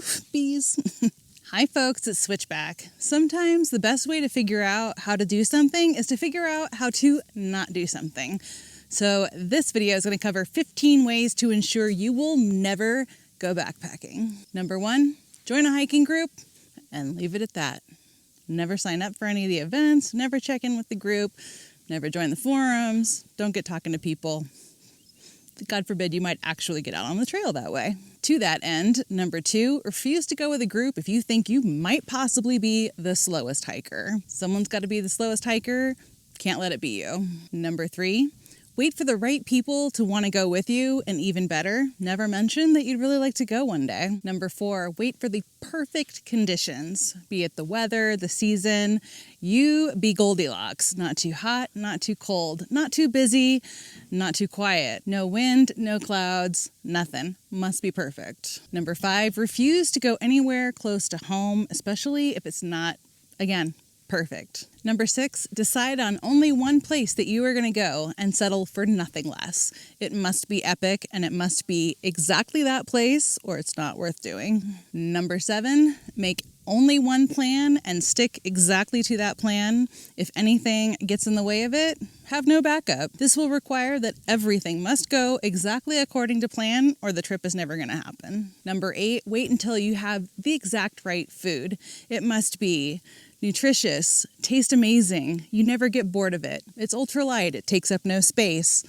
Oof, bees. Hi folks, it's Switchback. Sometimes the best way to figure out how to do something is to figure out how to not do something. So this video is going to cover 15 ways to ensure you will never go backpacking. Number 1, join a hiking group and leave it at that. Never sign up for any of the events, never check in with the group, never join the forums, don't get talking to people. God forbid you might actually get out on the trail that way. To that end, number 2, refuse to go with a group if you think you might possibly be the slowest hiker. Someone's got to be the slowest hiker. Can't let it be you. Number 3, wait for the right people to want to go with you, and even better, never mention that you'd really like to go one day. Number 4, wait for the perfect conditions, be it the weather, the season. You be Goldilocks, not too hot, not too cold, not too busy, not too quiet. No wind, no clouds, nothing. Must be perfect. Number 5, refuse to go anywhere close to home, especially if it's not, again, perfect. Number 6, decide on only one place that you are going to go and settle for nothing less. It must be epic and it must be exactly that place or it's not worth doing. Number 7, make only one plan and stick exactly to that plan. If anything gets in the way of it, have no backup. This will require that everything must go exactly according to plan or the trip is never going to happen. Number 8, wait until you have the exact right food. It must be nutritious, taste amazing. You never get bored of it. It's ultralight. It takes up no space.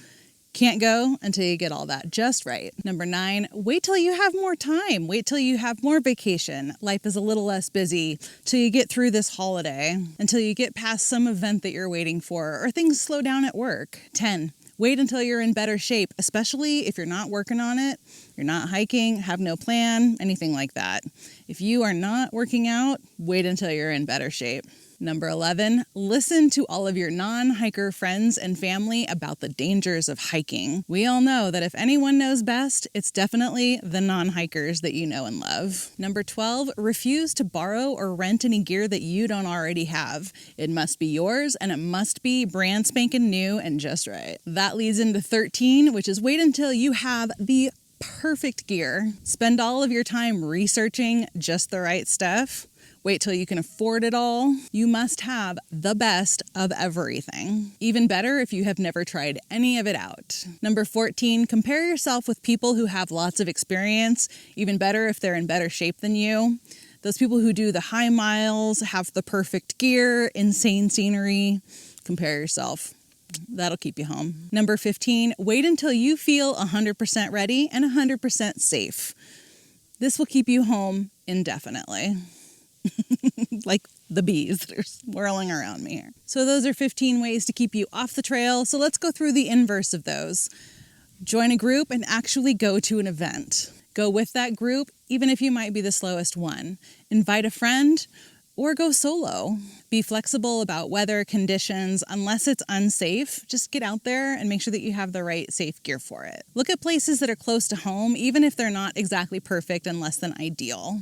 Can't go until you get all that just right. Number 9, wait till you have more time. Wait till you have more vacation. Life is a little less busy till you get through this holiday, until you get past some event that you're waiting for, or things slow down at work. 10, wait until you're in better shape, especially if you're not working on it, you're not hiking, have no plan, anything like that. If you are not working out, wait until you're in better shape. Number 11, listen to all of your non-hiker friends and family about the dangers of hiking. We all know that if anyone knows best, it's definitely the non-hikers that you know and love. Number 12, refuse to borrow or rent any gear that you don't already have. It must be yours and it must be brand spanking new and just right. That leads into 13, which is wait until you have the perfect gear. Spend all of your time researching just the right stuff. Wait till you can afford it all. You must have the best of everything. Even better if you have never tried any of it out. Number 14, compare yourself with people who have lots of experience. Even better if they're in better shape than you. Those people who do the high miles, have the perfect gear, insane scenery. Compare yourself. That'll keep you home. Number 15, wait until you feel 100% ready and 100% safe. This will keep you home indefinitely. Like the bees that are swirling around me here. So those are 15 ways to keep you off the trail. So let's go through the inverse of those. Join a group and actually go to an event. Go with that group, even if you might be the slowest one. Invite a friend or go solo. Be flexible about weather conditions. Unless it's unsafe, just get out there and make sure that you have the right safe gear for it. Look at places that are close to home, even if they're not exactly perfect and less than ideal.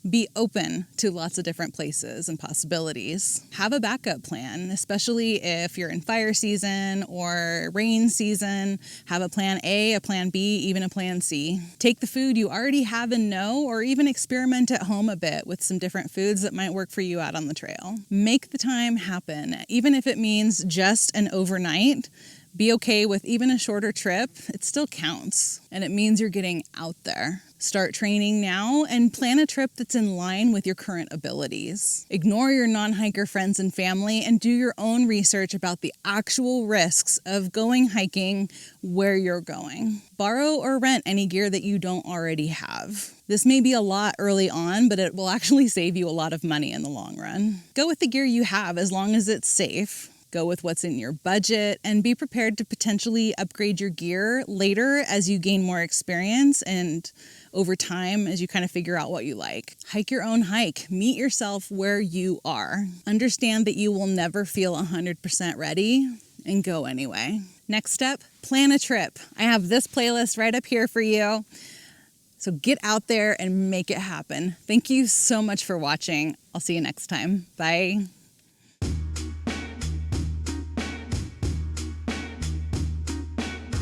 Be open to lots of different places and possibilities. Have a backup plan, especially if you're in fire season or rain season. Have a plan A, a plan B, even a plan C. Take the food you already have and know, or even experiment at home a bit with some different foods that might work for you out on the trail. Make the time happen, even if it means just an overnight. Be okay with even a shorter trip. It still counts, and it means you're getting out there. Start training now and plan a trip that's in line with your current abilities. Ignore your non-hiker friends and family and do your own research about the actual risks of going hiking where you're going. Borrow or rent any gear that you don't already have. This may be a lot early on, but it will actually save you a lot of money in the long run. Go with the gear you have as long as it's safe. Go with what's in your budget and be prepared to potentially upgrade your gear later as you gain more experience and over time as you kind of figure out what you like. Hike your own hike. Meet yourself where you are. Understand that you will never feel 100% ready and go anyway. Next step, plan a trip. I have this playlist right up here for you. So get out there and make it happen. Thank you so much for watching. I'll see you next time. Bye.